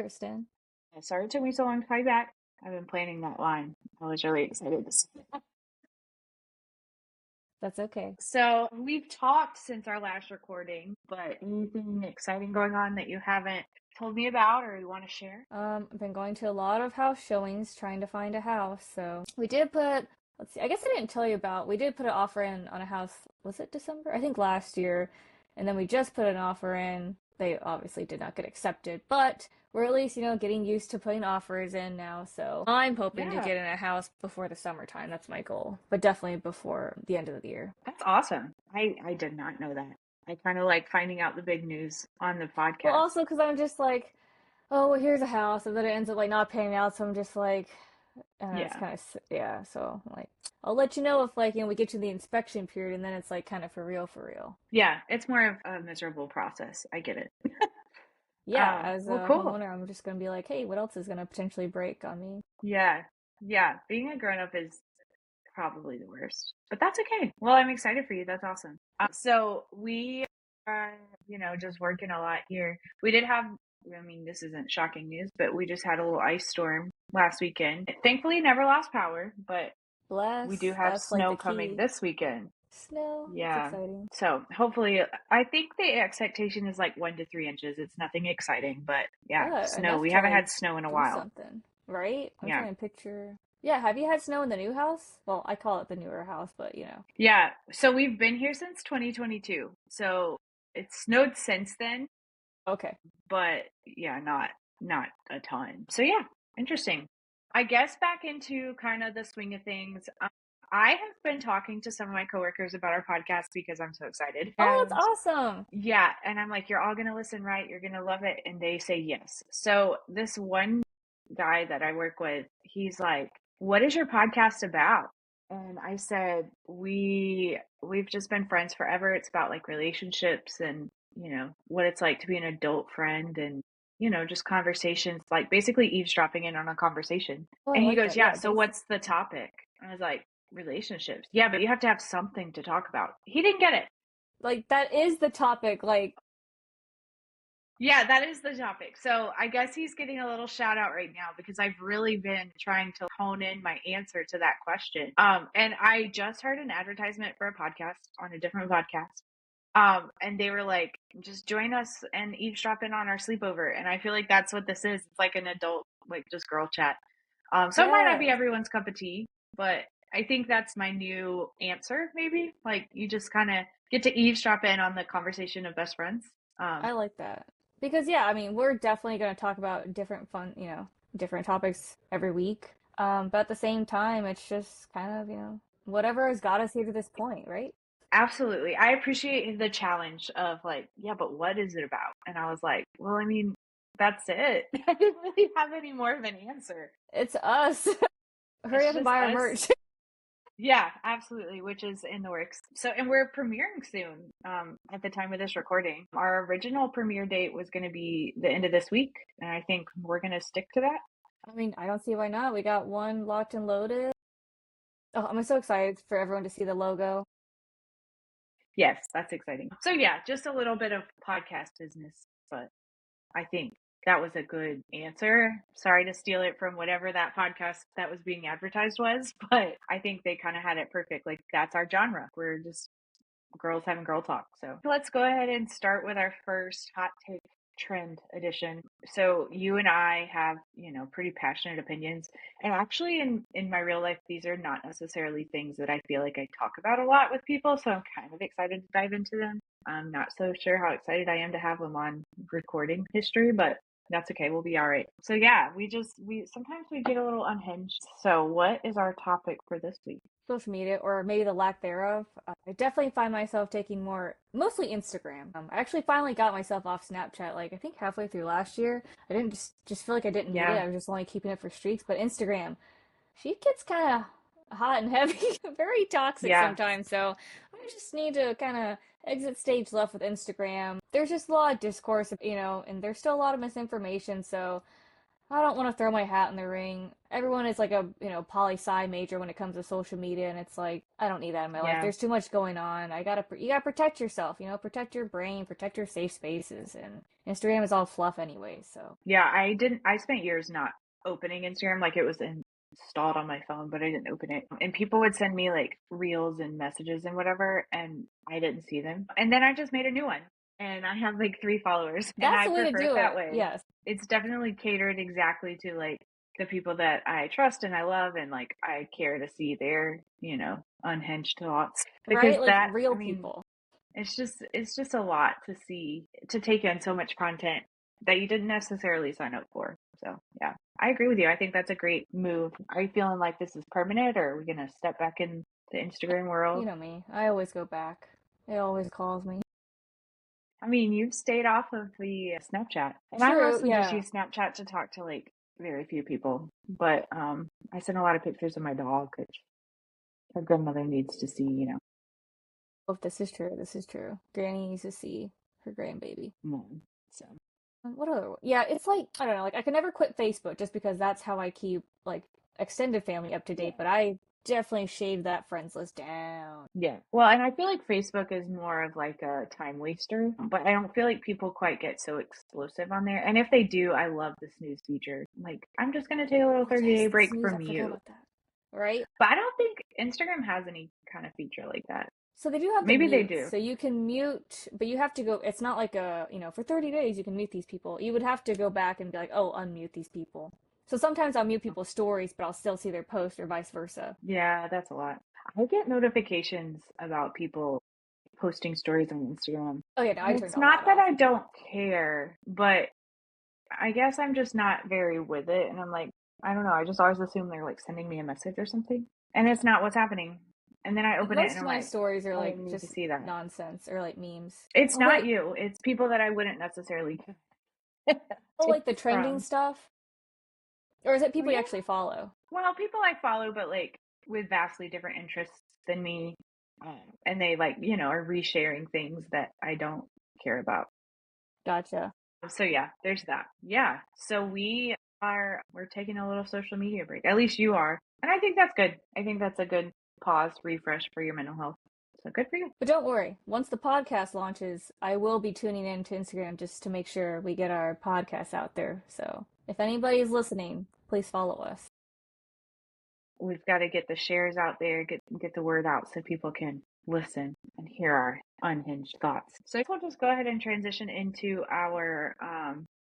Kristen. Sorry it took me so long to call you back. I've been planning that line. I was really excited to see that. That's okay. So we've talked since our last recording, but anything exciting going on that you haven't told me about or you want to share? I've been going to a lot of house showings trying to find a house. So we did put, let's see, I guess I didn't tell you about, we did put an offer in on a house, was it December? I think last year. And then we just put an offer in. They obviously did not get accepted, but we're at least, getting used to putting offers in now. So I'm hoping to Yeah, get in a house before the summertime. That's my goal, but definitely before the end of the year. that's awesome. I did not know that. I kind of like finding out the big news on the Well, podcast. also because I'm just like, oh, well, here's a house, and then it ends up like not paying out. So I'm just like, and it's Yeah. kind of yeah. So like, I'll let you know if like we get to the inspection period, and then it's like kind of for real, for real. Yeah, it's more of a miserable process. I get it. Yeah, as Well, a cool. homeowner, I'm just gonna be like, hey, what else is gonna potentially break on me? Yeah. Yeah. Being a grown up is probably the worst, but that's okay. Well, I'm excited for you. That's awesome. So we are, just working a lot here. We did have, I mean, this isn't shocking news, but we just had a little ice storm last weekend. Thankfully, never lost power, but we do Bless. have That's like snow the coming key. this weekend. Snow. That's Yeah. exciting. So hopefully, I think the expectation is like 1 to 3 inches. It's nothing exciting, but yeah, snow. Enough We to haven't like had snow in a do while. something, right? I'm Yeah. trying to picture. Yeah, have you had snow in the new house? Well, I call it the newer house, but Yeah. So we've been here since 2022. So it's snowed since then, Okay. but yeah, not a ton. So yeah, interesting. I guess back into kind of the swing of things. I have been talking to some of my coworkers about our podcast because I'm so excited. Oh, And that's awesome. yeah, and I'm like, you're all gonna listen, right? You're gonna love it. And they say yes. So this one guy that I work with, he's like, what is your podcast about? And I said, we've just been friends forever. It's about like relationships and, what it's like to be an adult friend and, just conversations, like basically eavesdropping in on a conversation. Oh, I And he like goes, that. yeah, Yeah, so basic. what's the topic? I was like, relationships. Yeah, but you have to have something to talk about. He didn't get it. Like that is the topic. Like, Yeah, that is the topic. So I guess he's getting a little shout out right now because I've really been trying to hone in my answer to that question. And I just heard an advertisement for a podcast on a different podcast. And they were like, just join us and eavesdrop in on our sleepover. And I feel like that's what this is. It's like an adult, like just girl chat. So it might not be yes, everyone's cup of tea, but I think that's my new answer, maybe. Like you just kind of get to eavesdrop in on the conversation of best friends. I like that. Because yeah, I mean, we're definitely going to talk about different fun, different topics every week. But at the same time, it's just kind of, whatever has got us here to this point, right? Absolutely. I appreciate the challenge of like, yeah, but what is it about? And I was like, well, I mean, that's it. I didn't really have any more of an answer. It's us. Hurry It's up and just buy our us. merch. Yeah, absolutely, which is in the works. So, and we're premiering soon, at the time of this recording. Our original premiere date was going to be the end of this week, and I think we're going to stick to that. I mean, I don't see why not. We got one locked and loaded. Oh, I'm so excited for everyone to see the logo. Yes, that's exciting. So yeah, just a little bit of podcast business, but I think that was a good answer. Sorry to steal it from whatever that podcast that was being advertised was, but I think they kind of had it perfect. Like that's our genre. We're just girls having girl talk. So let's go ahead and start with our first hot take trend edition. So you and I have, pretty passionate opinions. And actually in my real life, these are not necessarily things that I feel like I talk about a lot with people. So I'm kind of excited to dive into them. I'm not so sure how excited I am to have them on recording history, but that's okay. We'll be all right. So yeah, we sometimes we get a little unhinged. So what is our topic for this week? Social media, or maybe the lack thereof. I definitely find myself taking mostly Instagram. I actually finally got myself off Snapchat, like I think halfway through last year. I didn't just feel like I didn't need it. Yeah. I was just only keeping it for streaks. But Instagram, she gets kind of hot and heavy, very toxic Yeah. sometimes. So I just need to kind of exit stage left with Instagram. There's just a lot of discourse, and there's still a lot of misinformation. So I don't want to throw my hat in the ring. Everyone is like a, poli-sci major when it comes to social media, and it's like, I don't need that in my life. Yeah. There's too much going on. You gotta protect yourself, protect your brain, protect your safe spaces, and Instagram is all fluff anyway, so. Yeah, I spent years not opening Instagram. Like, it was installed on my phone, but I didn't open it. And people would send me like reels and messages and whatever, and I didn't see them. And then I just made a new one, and I have like 3 followers, and That's I the way to prefer it do that it. way. Yes. It's definitely catered exactly to like the people that I trust and I love, and like I care to see their, unhinged thoughts. Because Right? Like that, I real mean, people. it's just a lot to see, to take in so much content that you didn't necessarily sign up for. So yeah, I agree with you. I think that's a great move. Are you feeling like this is permanent, or are we gonna step back in the Instagram You world? know me. I always go back. It always calls me. I mean, you've stayed off of the Snapchat, and I True, mostly just yeah. use Snapchat to talk to like very few people. But I send a lot of pictures of my dog, which her grandmother needs to see. Oh, this is true. This is true. Granny needs to see her grandbaby. So What other? Yeah, it's like I don't know. Like I can never quit Facebook just because that's how I keep like extended family up to yeah. date. But I definitely shaved that friends list down. Yeah. Well, and I feel like Facebook is more of like a time waster, but I don't feel like people quite get so explosive on there. And if they do, I love the snooze feature. Like, I'm just going to take a little Oh 30-day yes, the break snooze. I from forgot you. about that. Right. But I don't think Instagram has any kind of feature like that. So they do have the Maybe they mutes. do. So you can mute, but you have to go. It's not like for 30 days you can mute these people. You would have to go back and be like, oh, unmute these people. So sometimes I'll mute people's stories, but I'll still see their post or vice versa. Yeah, that's a lot. I get notifications about people posting stories on Instagram. Oh yeah, no, I And turned it's all not that that off. I don't care, but I guess I'm just not very with it. And I'm like, I don't know. I just always assume they're like sending me a message or something. And it's not what's happening. And then I open it and Most I'm of my like, stories are I like didn't need to just see that. nonsense or like memes. It's Oh not wait, you. It's people that I wouldn't necessarily oh take like the it trending from. stuff, or is it Well, people you yeah. actually follow? Well, people I follow, but like with vastly different interests than me. And they like, are resharing things that I don't care about. Gotcha. So yeah, there's that. Yeah. So we're taking a little social media break. At least you are. And I think that's good. I think that's a good pause, refresh for your mental health. So good for you. But don't worry, once the podcast launches, I will be tuning in to Instagram just to make sure we get our podcast out there. So if anybody's listening, please follow us. We've got to get the shares out there, get the word out so people can listen and hear our unhinged thoughts. So we'll just go ahead and transition into our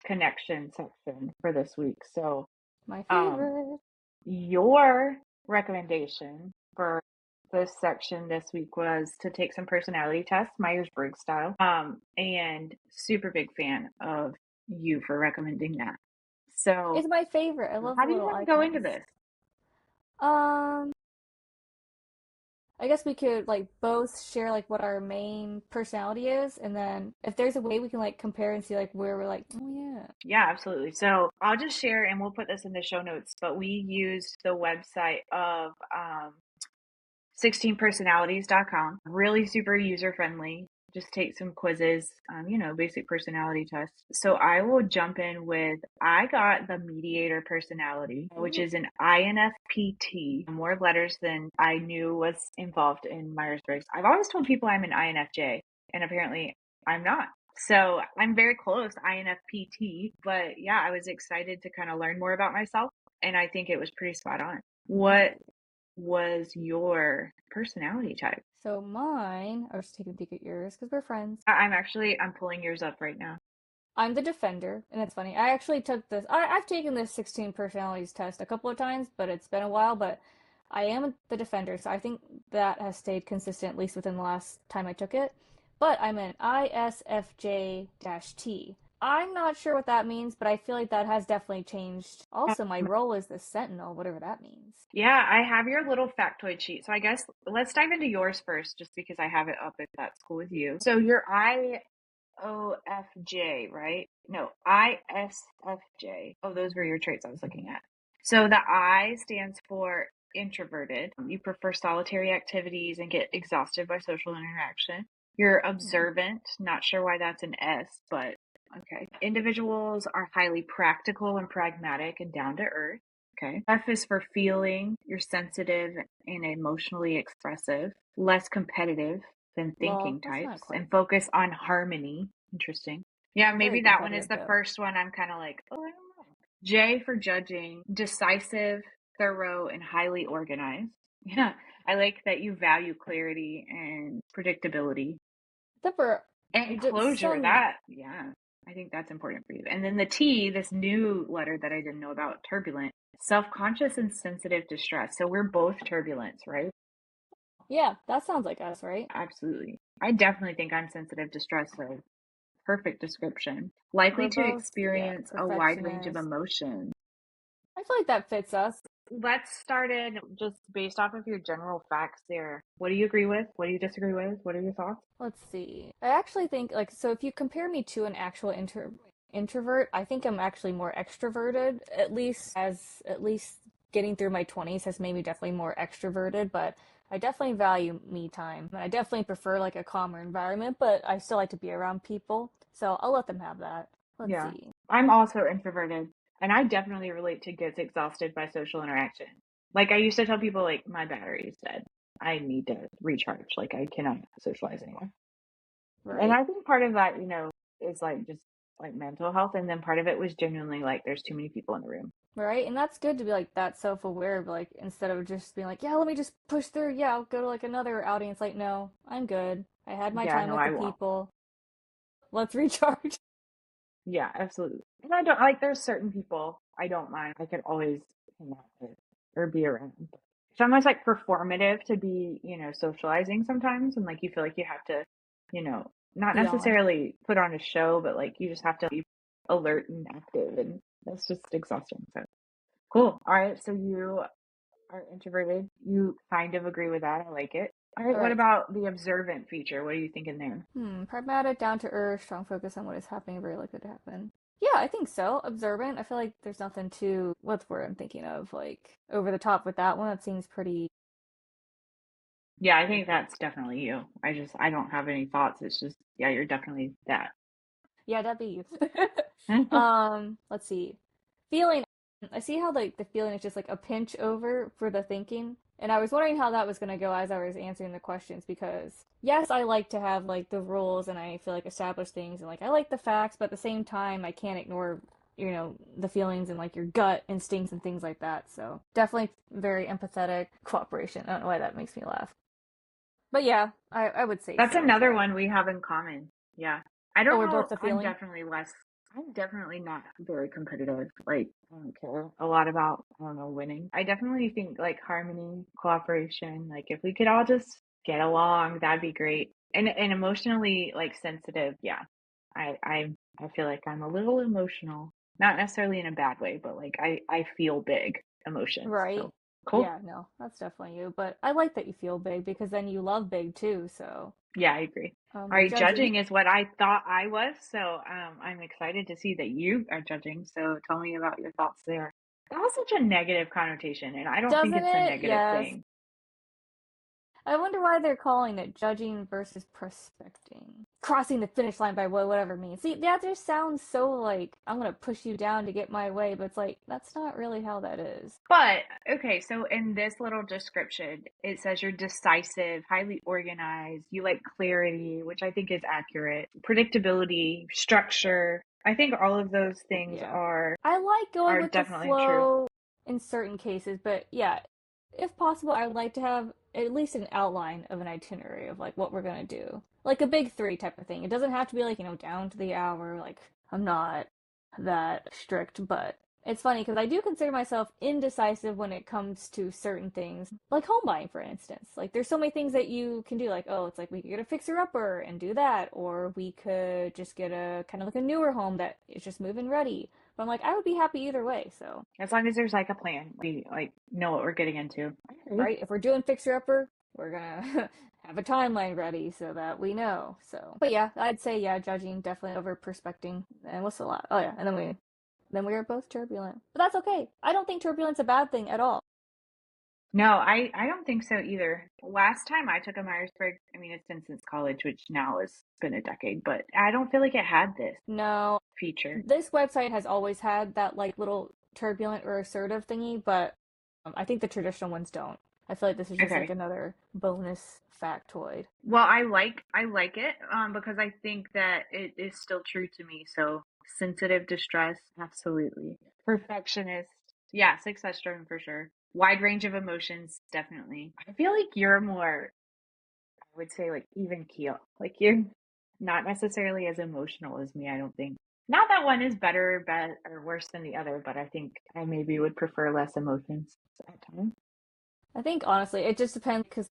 connection section for this week. So My um favorite. your recommendation for this section this week was to take some personality tests, Myers-Briggs style. And super big fan of you for recommending that. So It's my favorite. I love how the do you little want to go into icons. this? Um, I guess we could like both share like what our main personality is, and then if there's a way we can like compare and see like where we're like, oh yeah. Yeah, absolutely. So I'll just share, and we'll put this in the show notes, but we used the website of 16personalities.com. Really super user friendly. Just take some quizzes, basic personality tests. So I will jump in with, I got the mediator personality, which Ooh, is an INFPT, more letters than I knew was involved in Myers-Briggs. I've always told people I'm an INFJ, and apparently I'm not. So I'm very close, INFPT, but yeah, I was excited to kind of learn more about myself, and I think it was pretty spot on. What ooh. was your personality type? So mine, I was just taking a peek at yours because we're friends. I'm pulling yours up right now. I'm the defender, and it's funny. I actually took this. I've taken this 16 personalities test a couple of times, but it's been a while. But I am the defender, so I think that has stayed consistent, at least within the last time I took it. But I'm an ISFJ-T. I'm not sure what that means, but I feel like that has definitely changed. Also, my role is the sentinel, whatever that means. Yeah, I have your little factoid sheet. So I guess let's dive into yours first, just because I have it up if that's cool with you. So you're IOFJ, right? No, ISFJ. Oh, those were your traits I was looking at. So the I stands for introverted. You prefer solitary activities and get exhausted by social interaction. You're Hmm. observant. Not sure why that's an S, but Okay. Individuals are highly practical and pragmatic and down to earth. Okay. F is for feeling. You're sensitive and emotionally expressive, less competitive than Well, thinking that's not types, quite and focus on harmony. Interesting. Yeah, very maybe that one is competitive the though. first one I'm kind of like, oh, I don't know. J for judging, decisive, thorough, and highly organized. Yeah, I like that you value clarity and predictability Except for and closure. some, That, yeah, I think that's important for you. And then the T, this new letter that I didn't know about, turbulent, self-conscious and sensitive to stress. So we're both turbulence, right? yeah, that sounds like us, right? Absolutely. I definitely think I'm sensitive to stress, so perfect description. We're Likely to both, yeah, experience a wide range of perfectionists. emotions. I feel like that fits us. Let's start in just based off of your general facts there. What do you agree with? What do you disagree with? What are your thoughts? Let's see. I actually think like so if you compare me to an actual introvert, I think I'm actually more extroverted. At least getting through my 20s has made me definitely more extroverted, but I definitely value me time. I definitely prefer like a calmer environment, but I still like to be around people. So I'll let them have that. Let's Yeah. see. I'm also introverted, and I definitely relate to gets exhausted by social interaction. Like I used to tell people like my battery is dead. I need to recharge. Like I cannot socialize anymore. And Right? I think part of that, is like just like mental health, and then part of it was genuinely like there's too many people in the room. Right? And that's good to be like that self-aware, but like instead of just being like, yeah, let me just push through. Yeah, I'll go to like another outing. It's like, no, I'm good. I had my Yeah, time no, with I the won't. people. Let's recharge. Yeah, absolutely. And I don't like there's certain people I don't mind. I could always hang out with or be around. It's almost like performative to be, socializing sometimes and like you feel like you have to, not Be on. necessarily put on a show, but like you just have to be alert and active and that's just exhausting. So cool. All right. So you are introverted. You kind of agree with that. I like it. All right. All What right. about the observant feature? What are you thinking there? Pragmatic, down to earth, strong focus on what is happening, very likely to happen. Yeah, I think so. Observant. I feel like there's nothing too, what's the word I'm thinking of? Like, over the top with that one. That seems pretty. Yeah, I think that's definitely you. I don't have any thoughts. It's just, yeah, you're definitely that. Yeah, that'd be you. Let's see. Feeling. I see how like the feeling is just like a pinch over for the thinking. And I was wondering how that was going to go as I was answering the questions because yes, I like to have like the rules and I feel like establish things and like I like the facts, but at the same time I can't ignore, the feelings and like your gut instincts and things like that. So definitely very empathetic cooperation. I don't know why that makes me laugh. But yeah, I would say That's so as another well. one we have in common. Yeah. I Oh, don't we're know. both the feeling? I'm definitely not very competitive. Like, I don't care a lot about, I don't know, winning. I definitely think like harmony, cooperation, like if we could all just get along, that'd be great. And emotionally like sensitive. Yeah. I feel like I'm a little emotional, not necessarily in a bad way, but like I feel big emotions. Right. So cool. Yeah, no, that's definitely you. But I like that you feel big because then you love big too. So, Yeah, I agree. All but right, judging judging is what I thought I was, so I'm excited to see that you are judging. So tell me about your thoughts there. That has such a negative connotation, and I don't think doesn't it's a it? negative Yes. thing. I wonder why they're calling it judging versus prospecting. Crossing the finish line by whatever means. See, that just sounds so like I'm gonna push you down to get my way, but it's like that's not really how that is. But okay, so in this little description, it says you're decisive, highly organized, you like clarity, which I think is accurate, predictability, structure. I think all of those things Yeah. are I like going are with the definitely true. flow in certain cases, but yeah, if possible, I'd like to have at least an outline of an itinerary of like what we're gonna do. Like a big three type of thing. It doesn't have to be like, down to the hour. Like, I'm not that strict, but it's funny because I do consider myself indecisive when it comes to certain things, like home buying, for instance. Like, there's so many things that you can do. Like, oh, it's like we could get a fixer upper and do that, or we could just get a kind of like a newer home that is just move-in ready. But I'm like, I would be happy either way. So, As long as there's like a plan, we like know what we're getting into. I agree. right, if we're doing fixer upper, we're gonna have a timeline ready so that we know. So, but yeah, I'd say yeah, judging definitely over perspecting. And what's the lot? Oh yeah, and then we are both turbulent. But that's okay. I don't think turbulence a bad thing at all. No, I don't think so either. Last time I took a Myers-Briggs, I mean, it's been since college, which now has been a decade, but I don't feel like it had this No, feature. this website has always had that like little turbulent or assertive thingy, but I think the traditional ones don't. I feel like this is just like Okay. another bonus factoid. Well, I like it because I think that it is still true to me. So sensitive distress, absolutely. Perfectionist, yeah, success driven for sure. Wide range of emotions, definitely. I feel like you're more, I would say, like even keel. Like you're not necessarily as emotional as me, I don't think. Not that one is better, or worse than the other, but I think I maybe would prefer less emotions at times. I think honestly, it just depends because,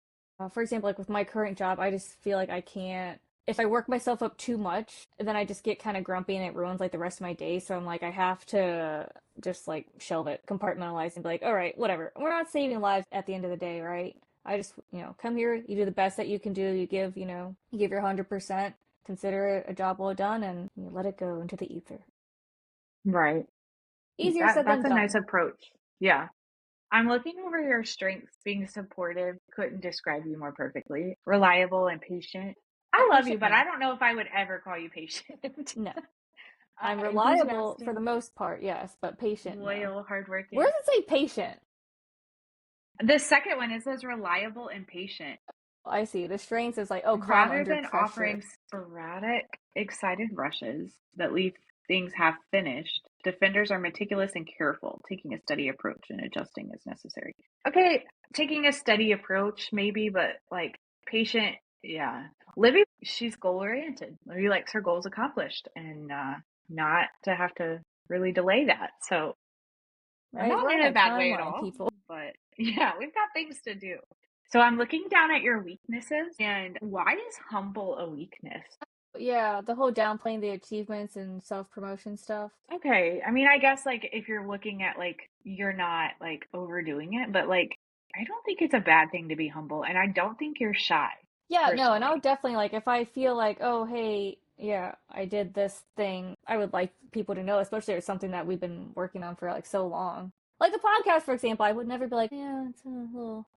for example, like with my current job, I just feel like I can't. If I work myself up too much, then I just get kind of grumpy and it ruins like the rest of my day. So I'm like, I have to just like shelve it, compartmentalize, and be like, all right, whatever. We're not saving lives at the end of the day, right? I just, come here, you do the best that you can do. You give, you give your 100%, consider it a job well done, and you let it go into the ether. Right. Easier That said than that's a nice done. approach. Yeah. I'm looking over your strengths, being supportive, couldn't describe you more perfectly. Reliable and patient. I Oh, love you, patient, but no. I don't know if I would ever call you patient. No. I'm reliable for Enthusiastic, the most part, yes, but patient, no. loyal, Where hardworking. does it say patient? The second one, it says reliable and patient. I see. The strengths is like, oh, calm Rather under than pressure. offering sporadic, excited rushes that leave things half finished, defenders are meticulous and careful, taking a steady approach and adjusting as necessary. Okay, taking a steady approach, maybe, but like patient, yeah. Libby, she's goal oriented. Libby likes her goals accomplished and not to have to really delay that. So, Right? not We're on in a a bad way at timeline, all, people. but yeah, we've got things to do. So I'm looking down at your weaknesses, and why is humble a weakness? Yeah, the whole downplaying the achievements and self promotion stuff. Okay, I mean, I guess like if you're looking at like you're not like overdoing it, but like I don't think it's a bad thing to be humble, and I don't think you're shy, Yeah, no, and I would personally. definitely like if I feel like, oh, hey, yeah, I did this thing, I would like people to know, especially if it's something that we've been working on for like so long. Like the podcast, for example, I would never be like, yeah, it's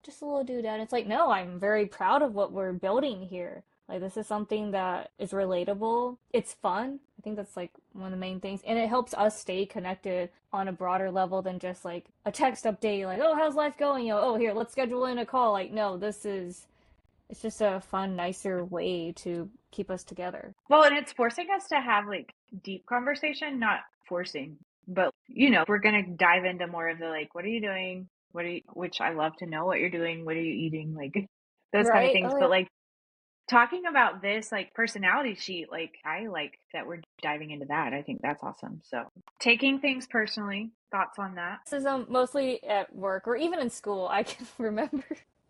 just a little doodad. It's like, no, I'm very proud of what we're building here. Like this is something that is relatable. It's fun. I think that's like one of the main things, and it helps us stay connected on a broader level than just like a text update. Like, oh, how's life going? Oh, here, let's schedule in a call. Like, no, this is it's just a fun, nicer way to keep us together. Well, and it's forcing us to have like deep conversation, not forcing. But if we're gonna dive into more of the like, what are you doing? Which I love to know what you're doing. What are you eating? Like those kind of Right? things. Oh, yeah. But like talking about this like personality sheet, like I like that we're diving into that. I think that's awesome. So taking things personally, thoughts on that? This is mostly at work or even in school. I can remember.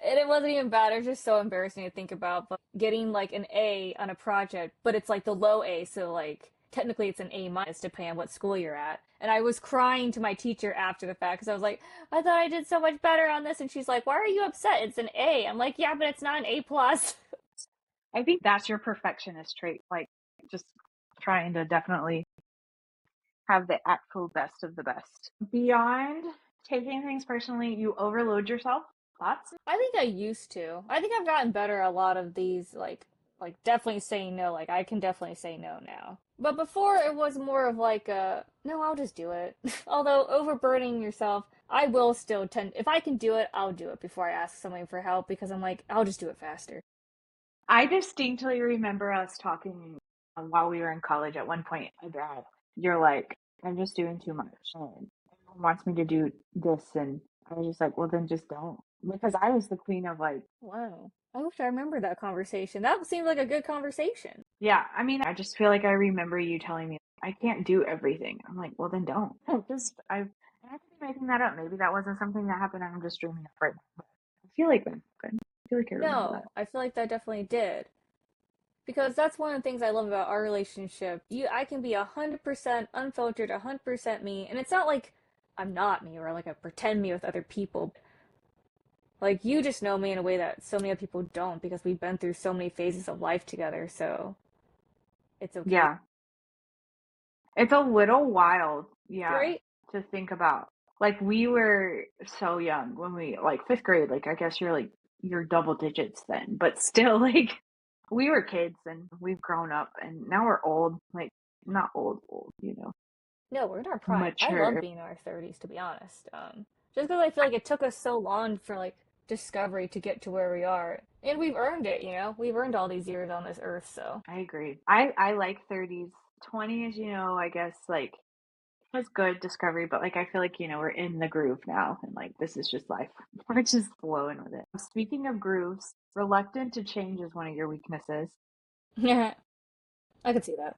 And it wasn't even bad. It was just so embarrassing to think about. But getting like an A on a project, but it's like the low A. So, like, technically it's an A minus depending on what school you're at. And I was crying to my teacher after the fact because I was like, I thought I did so much better on this. And she's like, why are you upset? It's an A. I'm like, yeah, but it's not an A plus. I think that's your perfectionist trait, like just trying to definitely have the actual best of the best. Beyond taking things personally, you overload yourself. Thoughts? I think I used to. I think I've gotten better at a lot of these, like definitely saying no. Like I can definitely say no now. But before it was more of like a no, I'll just do it. Although overburdening yourself, I will still tend if I can do it, I'll do it before I ask somebody for help because I'm like I'll just do it faster. I distinctly remember us talking while we were in college at one point about you're like, I'm just doing too much. And everyone wants me to do this. And I was just like, well, then just don't. Because I was the queen of like, Wow. I wish I remember that conversation. That seemed like a good conversation. yeah, I mean, I just feel like I remember you telling me, I can't do everything. I'm like, well, then don't. I could be making that up. Maybe that wasn't something that happened. I'm just dreaming up right now. But I feel like that happened. I feel like I remember that. No, I feel like that definitely did. Because that's one of the things I love about our relationship. I can be 100% unfiltered, 100% me, and it's not like I'm not me or like I pretend me with other people. Like you just know me in a way that so many other people don't because we've been through so many phases of life together. So it's okay, Yeah. It's a little wild, yeah, right? to think about. Like we were so young when we like fifth grade, like I guess you're double digits then, but still like we were kids and we've grown up and now we're old, like not old, No, we're in our prime. I love mature. being in our 30s, to be honest. Just because I feel like it took us so long for like discovery to get to where we are, and we've earned it. We've earned all these years on this earth. So I agree. I like 30s. 20s, I guess like was good discovery, but like I feel like, we're in the groove now and like this is just life. We're just flowing with it. Speaking of grooves, reluctant to change is one of your weaknesses. yeah, I could see that.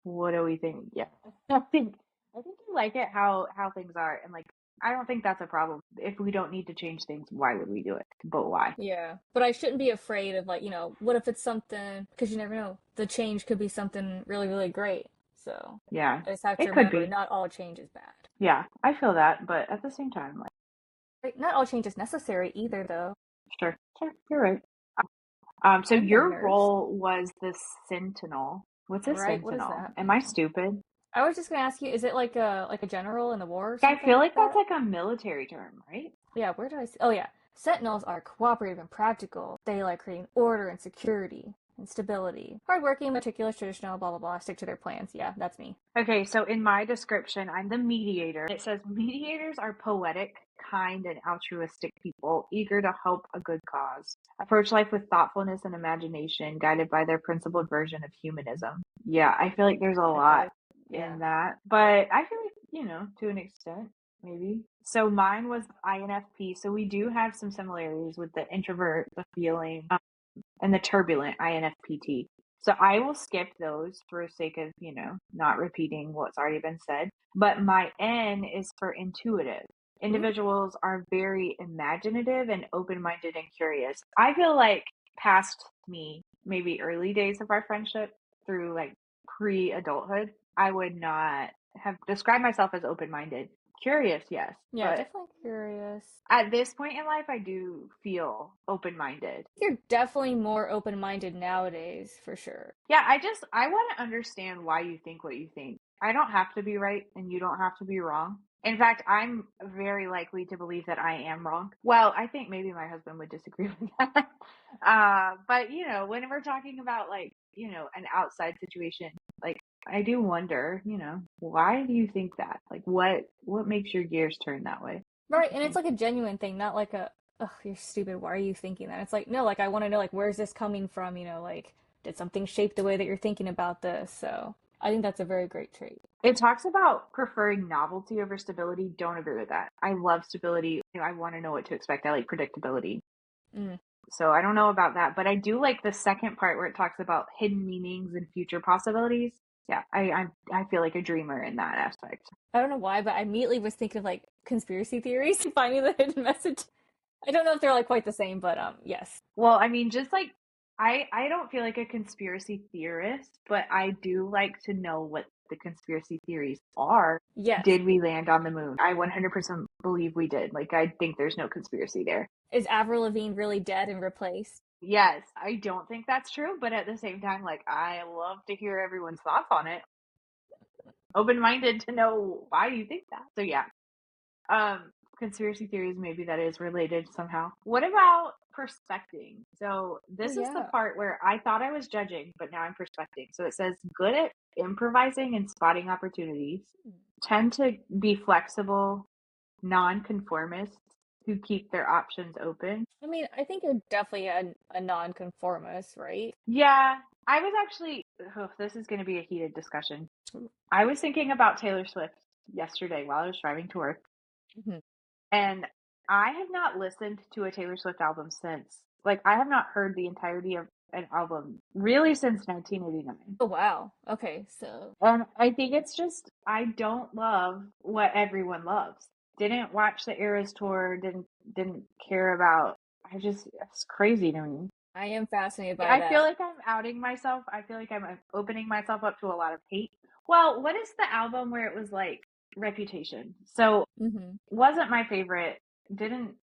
What do we think? Yeah. I think you like it how things are and like I don't think that's a problem. If we don't need to change things, why would we do it? But why? Yeah, but I shouldn't be afraid of like, what if it's something, because you never know. The change could be something really, really great. So Yeah. I just have to It could remember be. not all change is bad. Yeah, I feel that, but at the same time, like Right? Not all change is necessary either, though. sure, you're right. So I'm the your nurse, role was the sentinel. What's a right? What does sentinel? that Am I mean? stupid? I was just gonna ask you, is it like a general in the war or I something feel like like that's that? like a military term, right? Yeah, where did I see? Oh yeah, Sentinels are cooperative and practical. They like creating order and security and stability. Hardworking, meticulous, traditional, blah blah blah. Stick to their plans. Yeah, that's me. Okay, so in my description, I'm the mediator. It says mediators are poetic, kind, and altruistic people, eager to help a good cause. Approach life with thoughtfulness and imagination, guided by their principled version of humanism. Yeah, I feel like there's a I feel lot like, yeah. in that, but I feel like, to an extent, maybe. So mine was INFP. So we do have some similarities with the introvert, the feeling, and the turbulent INFPT. So I will skip those for sake of, not repeating what's already been said. But my N is for intuitive. Ooh. Individuals are very imaginative and open minded and curious. I feel like past me, maybe early days of our friendship through like pre adulthood, I would not have described myself as open minded. Curious, yes, Yeah, but definitely curious. at this point in life, I do feel open minded. You're definitely more open-minded nowadays, for sure. Yeah, I want to understand why you think what you think. I don't have to be right and you don't have to be wrong. In fact, I'm very likely to believe that I am wrong. Well, I think maybe my husband would disagree with that. But when we're talking about like, an outside situation, like I do wonder, why do you think that? Like what makes your gears turn that way? Right, and it's Interesting. like a genuine thing, not like a, ugh, you're stupid, why are you thinking that? It's like, no, like I want to know, like, where's this coming from? Like, did something shape the way that you're thinking about this? So I think that's a very great trait. It talks about preferring novelty over stability. Don't agree with that. I love stability. I want to know what to expect. I like predictability. Mm. So I don't know about that, but I do like the second part where it talks about hidden meanings and future possibilities. Yeah, I feel like a dreamer in that aspect. I don't know why, but I immediately was thinking of like conspiracy theories, finding the hidden message. I don't know if they're like quite the same, but yes. Well, I mean, just like I don't feel like a conspiracy theorist, but I do like to know what the conspiracy theories are. Yes. Did we land on the moon? I 100% believe we did. Like I think there's no conspiracy there. Is Avril Lavigne really dead and replaced? Yes, I don't think that's true, but at the same time, like I love to hear everyone's thoughts on it. Open-minded to know why you think that. So yeah. Conspiracy theories, maybe that is related somehow. What about perspecting? So Oh this is the yeah. part where I thought I was judging, but now I'm perspecting. So it says good at improvising and spotting opportunities, tend to be flexible, non-conformists who keep their options open. I mean, I think you're definitely a nonconformist, right? Yeah, I was actually, oh, this is going to be a heated discussion. I was thinking about Taylor Swift yesterday while I was driving to work. Mhm. And I have not listened to a Taylor Swift album since. Like, I have not heard the entirety of an album really since 1989. Oh wow. Okay, so And I think it's just, I don't love what everyone loves. Didn't watch the Eras tour, didn't care about, it's crazy to me. I am fascinated by I feel that. like I'm outing myself. I feel like I'm opening myself up to a lot of hate. Well, what is the album where it was like Reputation? So, Hmm. wasn't my favorite. Didn't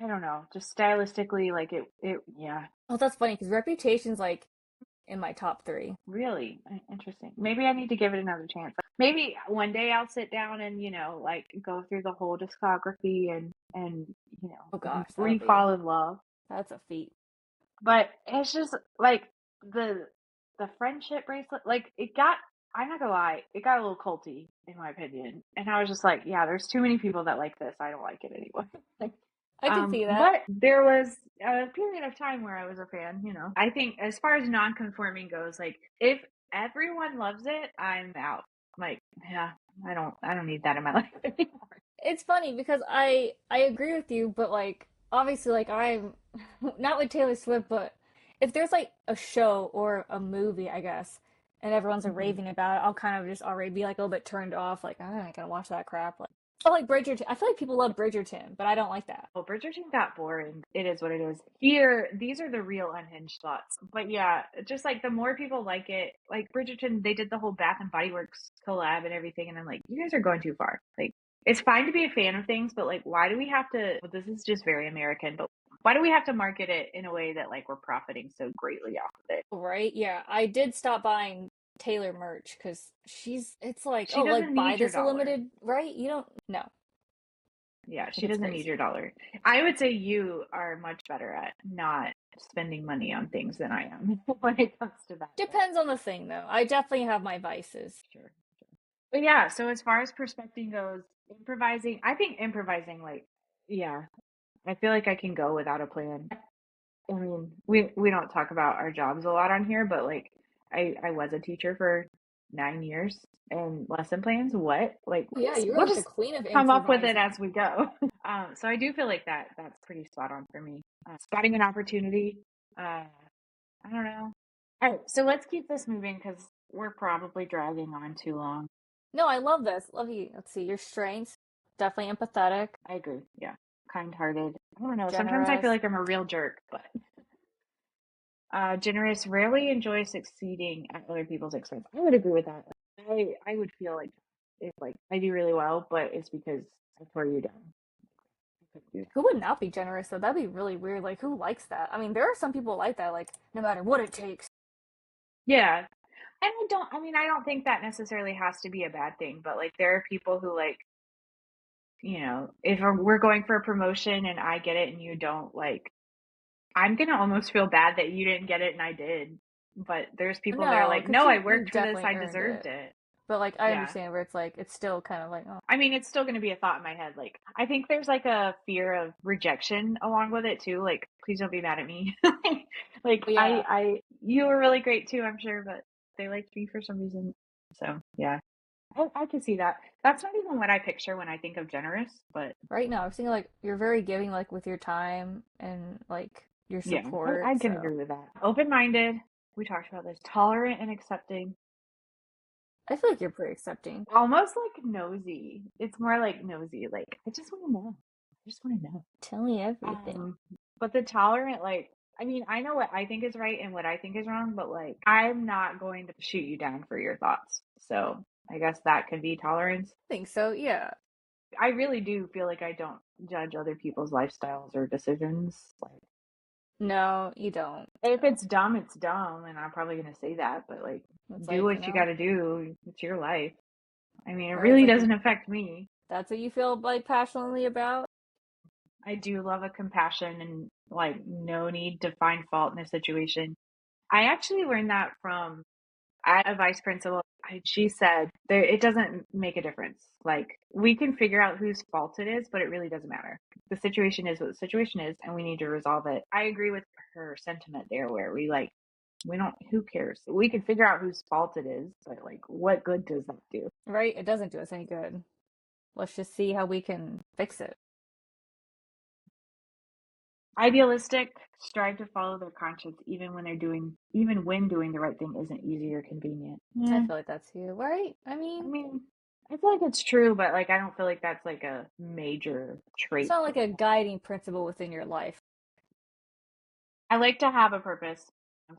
I don't know, just stylistically, like yeah. Oh, that's funny because Reputation's like in my top three. Really interesting. Maybe I need to give it another chance. Maybe one day I'll sit down and, like go through the whole discography and Oh gosh, re-fall in love. that's a feat. But it's just like the friendship bracelet, like I'm not gonna lie, it got a little culty in my opinion. And I was just like, yeah, there's too many people that like this. I don't like it anymore. I can see that. But there was a period of time where I was a fan, I think as far as non-conforming goes, like if everyone loves it, I'm out. Like, yeah, I don't need that in my life anymore. It's funny because I agree with you, but like obviously like I'm not with Taylor Swift, but if there's like a show or a movie, I guess, and everyone's like, Mhm. raving about it, I'll kind of just already be like a little bit turned off, like I'm not gonna watch that crap. Like I like Bridgerton. I feel like people love Bridgerton, but I don't like that. Well, Bridgerton got boring. It is what it is. Here, these are the real unhinged thoughts. But yeah, just like the more people like it, like Bridgerton, they did the whole Bath and Body Works collab and everything, and I'm like, you guys are going too far. Like, it's fine to be a fan of things, but like, why do we have to? Well, this is just very American, but why do we have to market it in a way that like we're profiting so greatly off of it? Right? Yeah, I did stop buying Taylor merch because it's like, She oh, like doesn't buy need your this a dollar. limited, right? You don't, no, Yeah, I think she it's doesn't need crazy. your dollar. I would say you are much better at not spending money on things than I am when it comes to that. But Depends on the thing, though. I definitely have my vices. sure. But yeah, so as far as perspective goes, improvising, I think improvising, like, yeah, I feel like I can go without a plan. I mean, we don't talk about our jobs a lot on here, but like, I was a teacher for 9 years and lesson plans. What? Like, Oh, yeah, you're we'll like the just queen of come up with it improvising. as we go. So I do feel like that's pretty spot on for me. Spotting an opportunity. I don't know. All right, so let's keep this moving because we're probably dragging on too long. No, I love this. Love you. Let's see, your strengths. Definitely empathetic, I agree. Yeah. Kind-hearted. I don't know. Sometimes I feel generous. like I'm a real jerk, but generous, rarely enjoy succeeding at other people's expense. I would agree with that. I would feel like if like I do really well, but it's because I tore you down. I couldn't do Who would not be generous, though? That'd be really weird. Like, who likes that? I mean, there are some people like that, like, no matter what it takes. Yeah. And I don't think that necessarily has to be a bad thing, but like there are people who like, if we're going for a promotion and I get it and you don't, like, I'm gonna almost feel bad that you didn't get it and I did. But there's people that are No, like, because no, I you worked for this, definitely I earned deserved it. it. But, like, I Yeah. understand where it's like, it's still kind of like, oh. I mean, it's still going to be a thought in my head. Like, I think there's like a fear of rejection along with it too. Like, please don't be mad at me. Like, But yeah, you were really great too, I'm sure, but they liked me for some reason. So, yeah, I can see that. That's not even what I picture when I think of generous, but right now, I'm thinking, like, you're very giving, like, with your time and, like, your yeah, support, I can so. agree with that. Open minded. We talked about this. Tolerant and accepting. I feel like you're pretty accepting. Almost like nosy. It's more like nosy. Like, I just want to know. I just want to know. Tell me everything. Um, but the tolerant, like, I mean, I know what I think is right and what I think is wrong, but like, I'm not going to shoot you down for your thoughts. So I guess that could be tolerance. I think so, yeah. I really do feel like I don't judge other people's lifestyles or decisions. Like, No, you don't. if No. it's dumb, it's dumb, and I'm probably going to say that, but like, It's do like, what you got to do. It's your life. I mean, it right, it's really like doesn't affect me. that's what you feel like passionately about. I do love a compassion and like no need to find fault in a situation. I actually learned that from a vice principal. She said there it doesn't make a difference. Like we can figure out whose fault it is, but it really doesn't matter. The situation is what the situation is, and we need to resolve it. I agree with her sentiment there, where we don't. Who cares? We can figure out whose fault it is, but like, what good does that do? Right? It doesn't do us any good. Let's just see how we can fix it. Idealistic, strive to follow their conscience, even when doing the right thing isn't easy or convenient. I Yeah, feel like that's you, right? I I mean, mean, I feel like it's true, but like I don't feel like that's like a major it's trait not for like a me. guiding principle within your life. I like to have a purpose.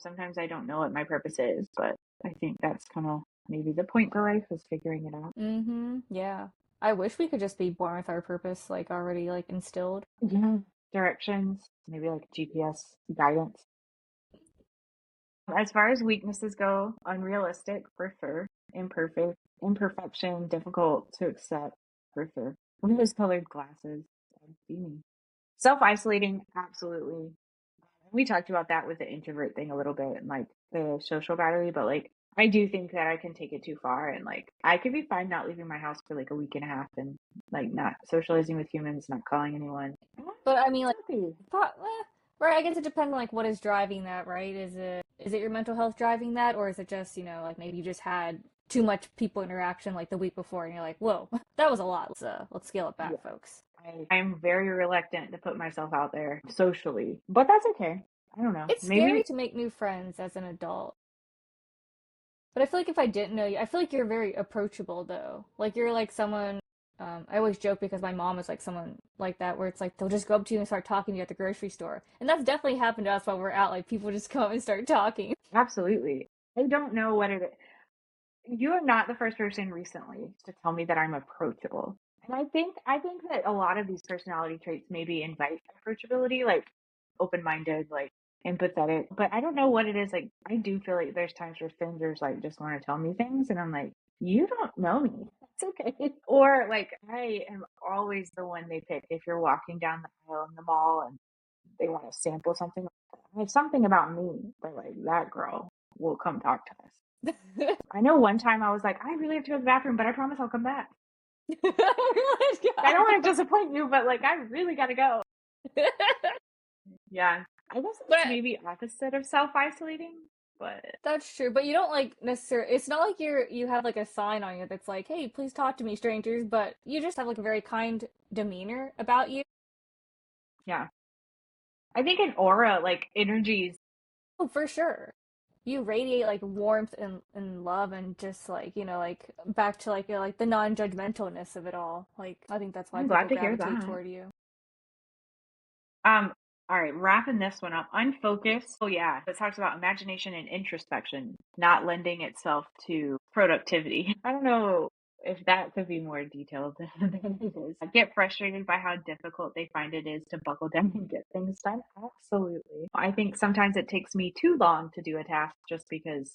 Sometimes I don't know what my purpose is, but I think that's kind of maybe the point for life is figuring it out. Mm-hmm. Yeah. I wish we could just be born with our purpose, like already like instilled. Yeah. Directions, maybe like GPS guidance. As far as weaknesses go, unrealistic for sure. Imperfection, difficult to accept for sure. Rose-colored glasses, beaming. Self-isolating, absolutely. We talked about that with the introvert thing a little bit and like the social battery, but like I do think that I can take it too far and like I could be fine not leaving my house for like a week and a half and like not socializing with humans, not calling anyone. But I mean, like, Okay. right? I guess it depends on like what is driving that, right? Is it your mental health driving that, or is it just like maybe you just had too much people interaction like the week before, and you're like, whoa, that was a lot. Let's scale it Yeah. back, folks. I'm very reluctant to put myself out there socially, but that's okay. I don't know. It's Maybe, scary to make new friends as an adult. But I feel like if I didn't know you, I feel like you're very approachable though. Like you're like someone. I always joke because my mom is like someone like that, where it's like they'll just go up to you and start talking to you at the grocery store, and that's definitely happened to us while we're out. Like people just come and start talking. absolutely. I don't know what it is. You are not the first person recently to tell me that I'm approachable. And I think that a lot of these personality traits maybe invite approachability, like open-minded, like empathetic. But I don't know what it is. Like I do feel like there's times where strangers like just want to tell me things and I'm like, you don't know me. It's okay. Or like I am always the one they pick if you're walking down the aisle in the mall and they want to sample something. It's something about me, but like that girl will come talk to us. I know one time I was like, I really have to go to the bathroom, but I promise I'll come back. I don't want to disappoint you, but like I really gotta go. Yeah. I guess But it's maybe opposite of self-isolating, but that's true. But you don't like necessarily. It's not like you have like a sign on you that's like, "Hey, please talk to me, strangers." But you just have like a very kind demeanor about you. yeah. I think an aura, like energies, Oh, for sure. You radiate like warmth and love and just like like back to like the non-judgmentalness of it all. Like I think that's why I'm glad people to hear gravitate that. toward you. Um, all right, wrapping this one up. Unfocused. Oh yeah. It talks about imagination and introspection, not lending itself to productivity. I don't know if that could be more detailed than it is. I get frustrated by how difficult they find it is to buckle down and get things done. Absolutely. I think sometimes it takes me too long to do a task just because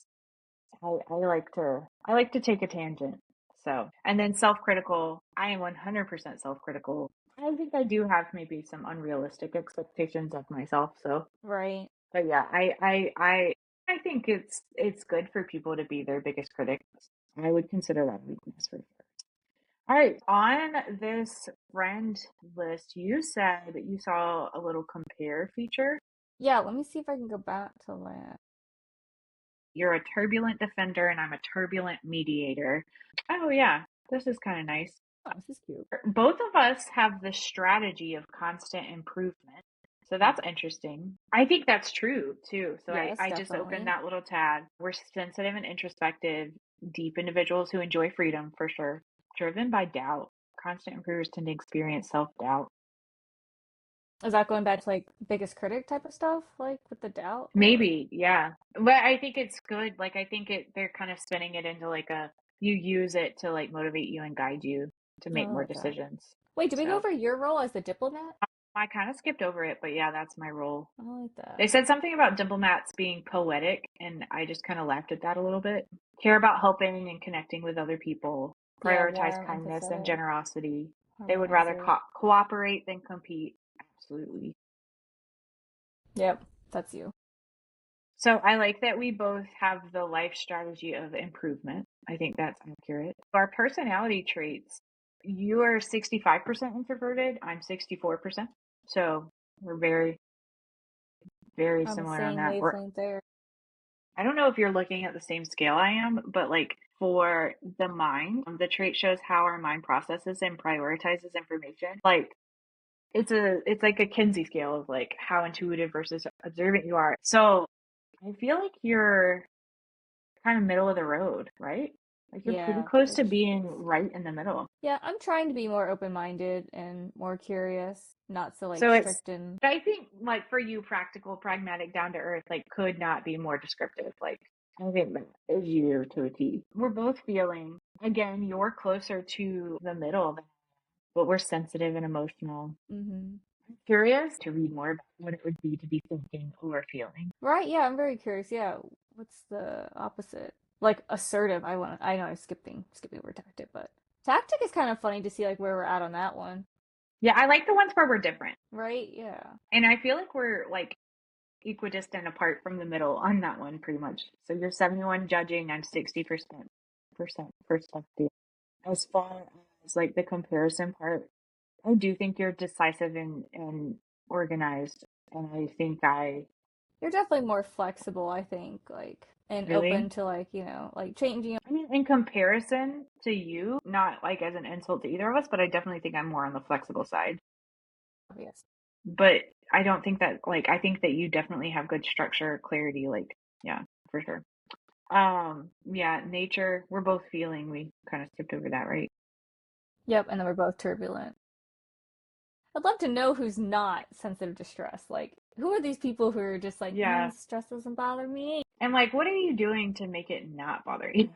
I like to take a tangent. So, and then self-critical. I am 100% self-critical. I think I do have maybe some unrealistic expectations of myself. So, Right. but yeah, I think it's good for people to be their biggest critics. I would consider that a weakness for sure. All right, on this friend list, you said that you saw a little compare feature. Yeah, let me see if I can go back to that. You're a turbulent defender and I'm a turbulent mediator. Oh yeah, this is kind of nice. Oh, this is cute. Both of us have the strategy of constant improvement. So that's interesting. I think that's true too. So I, Yes, I just opened definitely. that little tab. We're sensitive and introspective, deep individuals who enjoy freedom for sure. Driven by doubt. Constant improvers tend to experience self-doubt. Is that going back to like biggest critic type of stuff, like with the doubt, or Maybe, yeah. But I think it's good. Like I think they're kind of spinning it into like you use it to like motivate you and guide you to oh, make I more like that. decisions. Wait, did we go So over your role as the diplomat? I kind of skipped over it, but yeah, that's my role. I like that. They said something about diplomats being poetic, and I just kind of laughed at that a little bit. Care about helping and connecting with other people, Yeah, prioritize warm, kindness and empathetic, generosity. They would rather harmonizer. cooperate than compete. Absolutely. Yep, that's you. So I like that we both have the life strategy of improvement. I think that's accurate. Our personality traits, you are 65% introverted, I'm 64%. So we're very, very On the similar on same that. wavelength there. I don't know if you're looking at the same scale I am, but like for the mind, the trait shows how our mind processes and prioritizes information. Like it's like a Kinsey scale of like how intuitive versus observant you are. So I feel like you're kind of middle of the road, right? Like you're pretty Yeah, close to which being right in the middle. yeah, I'm trying to be more open-minded and more curious, not so like So it's, strict and I think like for you, practical, pragmatic, down to earth, like could not be more descriptive. Like I think that is you to a T. We're both feeling, again, you're closer to the middle, but we're sensitive and emotional. mm-hmm. I'm curious to read more about what it would be to be thinking or feeling. Right, yeah, I'm very curious. Yeah. What's the opposite? Like assertive. I know I'm skipping over tactic, but tactic is kind of funny to see like where we're at on that one. Yeah, I like the ones where we're different. Right? Yeah. And I feel like we're like equidistant apart from the middle on that one pretty much. So you're 71 judging, I'm 60% perspective. As far as like the comparison part, I do think you're decisive and organized. And I think You're definitely more flexible, I think, like and really, open to like, like changing. I mean, in comparison to you, not like as an insult to either of us, but I definitely think I'm more on the flexible side. Yes. But I don't think that, like, I think that you definitely have good structure, clarity, like, yeah, for sure. Yeah, nature, we're both feeling, we kind of skipped over that, right? Yep, and then we're both turbulent. I'd love to know who's not sensitive to stress. Like, who are these people who are just like, Yeah. stress doesn't bother me, And like, what are you doing to make it not bother you?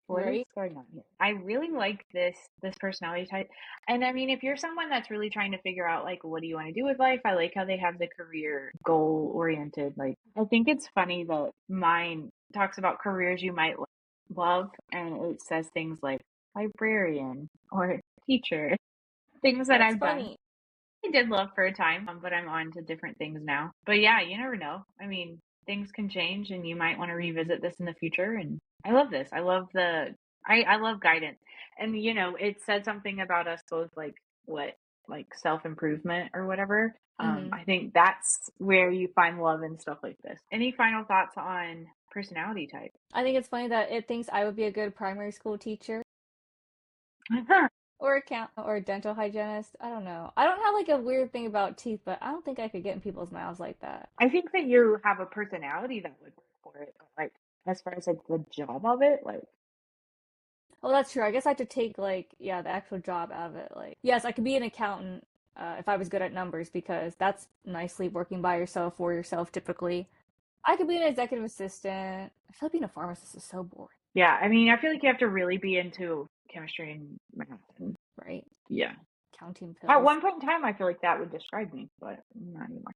What is right? going on here? I really like this personality type. And I mean, if you're someone that's really trying to figure out like what do you want to do with life, I like how they have the career goal oriented. Like I think it's funny that mine talks about careers you might love and it says things like librarian or teacher, things that That's I've done. funny. I did love for a time, but I'm on to different things now. But yeah, you never know. I mean, things can change and you might want to revisit this in the future. And I love this. I love guidance. And, you know, it said something about us both like what, like self improvement or whatever. Hmm. I think that's where you find love and stuff like this. Any final thoughts on personality type? I think it's funny that it thinks I would be a good primary school teacher or account or a dental hygienist. I don't know. I don't have like a weird thing about teeth, but I don't think I could get in people's mouths like that. I think that you have a personality that would work for it. But like, as far as like the job of it, like, Well, that's true. I guess I have to take like, yeah, the actual job out of it. Like, yes, I could be an accountant if I was good at numbers because that's nicely working by yourself for yourself typically. I could be an executive assistant. I feel like being a pharmacist is so boring, yeah, I mean, I feel like you have to really be into chemistry and math. And right? yeah. Counting At pills. one point in time, I feel like that would describe me, but not anymore.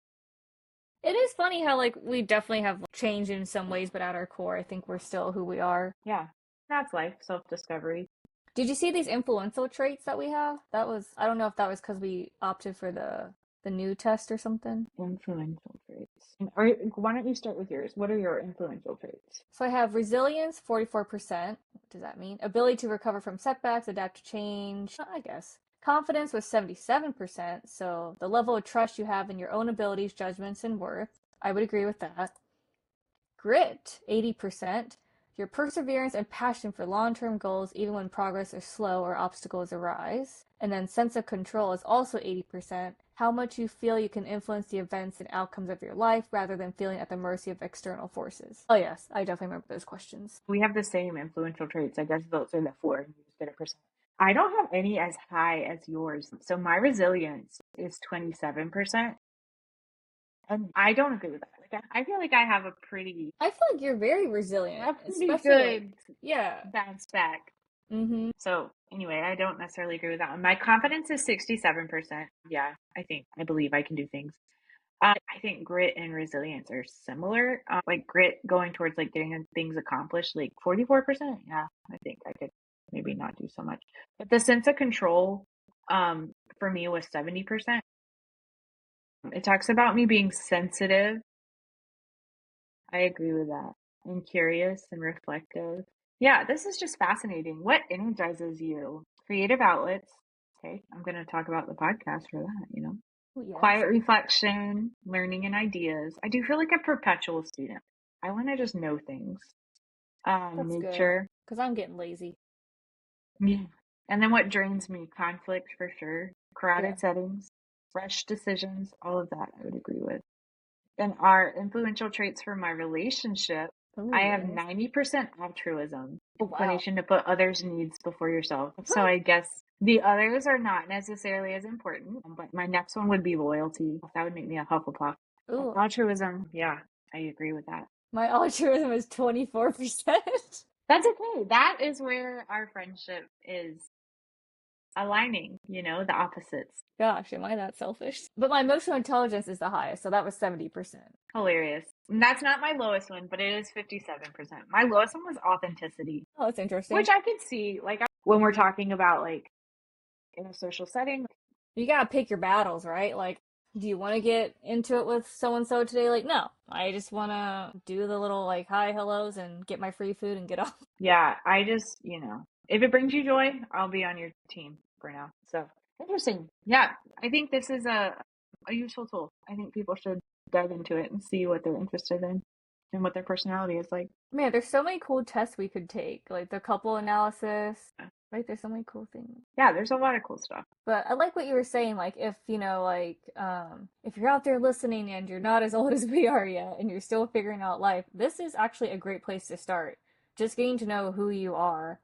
It is funny how like we definitely have changed in some ways, but at our core, I think we're still who we are. Yeah, that's life, self-discovery. Did you see these influential traits that we have? That was I don't know if that was because we opted for the new test or something. Influential traits. Or why don't you start with yours? What are your influential traits? So I have resilience, 44%. What does that mean? Ability to recover from setbacks, adapt to change, I guess. Confidence was 77%. So the level of trust you have in your own abilities, judgments, and worth. I would agree with that. Grit, 80%. Your perseverance and passion for long-term goals even when progress is slow or obstacles arise. And then sense of control is also 80%. How much you feel you can influence the events and outcomes of your life rather than feeling at the mercy of external forces. Oh yes, I definitely remember those questions. We have the same influential traits. I guess those are the four, and you just get a percent. I don't have any as high as yours. So my resilience is 27%. And I don't agree with that. Like, I feel like I have I feel like you're very resilient, a pretty especially like, good yeah. bounce back. Mm-hmm. So anyway, I don't necessarily agree with that one. My confidence is 67%. Yeah, I believe I can do things. I think grit and resilience are similar. Like grit going towards like getting things accomplished, like 44%. Yeah, I think I could maybe not do so much. But the sense of control, for me was 70%. It talks about me being sensitive. I agree with that. And curious and reflective. Yeah, this is just fascinating. What energizes you? Creative outlets. Okay, I'm going to talk about the podcast for that, you know. Oh, yes. Quiet reflection, learning and ideas. I do feel like a perpetual student. I want to just know things. That's good. Nature. Because I'm getting lazy. Yeah. And then what drains me? Conflict for sure. Yeah. Crowded settings, rush decisions, all of that I would agree with. And our influential traits for my relationship, Oh, I have yes. 90% altruism, Oh, wow. inclination to put others' needs before yourself. So I guess the others are not necessarily as important, but my next one would be loyalty. That would make me a Hufflepuff. And Ooh, altruism, yeah, I agree with that. my altruism is 24%. That's okay. That is where our friendship is aligning, the opposites. Gosh, am I that selfish? But my emotional intelligence is the highest, so that was 70%. Hilarious. And that's not my lowest one, but it is 57%. My lowest one was authenticity, Oh, that's interesting. which I could see, when we're talking about, in a social setting. You gotta pick your battles, right? Like, do you want to get into it with so and so today? Like, no, I just want to do the little like hi, hellos, and get my free food and get off. Yeah, I just, if it brings you joy, I'll be on your team for now. So interesting. Yeah, I think this is a useful tool. I think people should dive into it and see what they're interested in and what their personality is like. Man, there's so many cool tests we could take, like the couple analysis. Right, there's so many cool things. Yeah, there's a lot of cool stuff. But I like what you were saying, like if if you're out there listening and you're not as old as we are yet and you're still figuring out life, this is actually a great place to start. Just getting to know who you are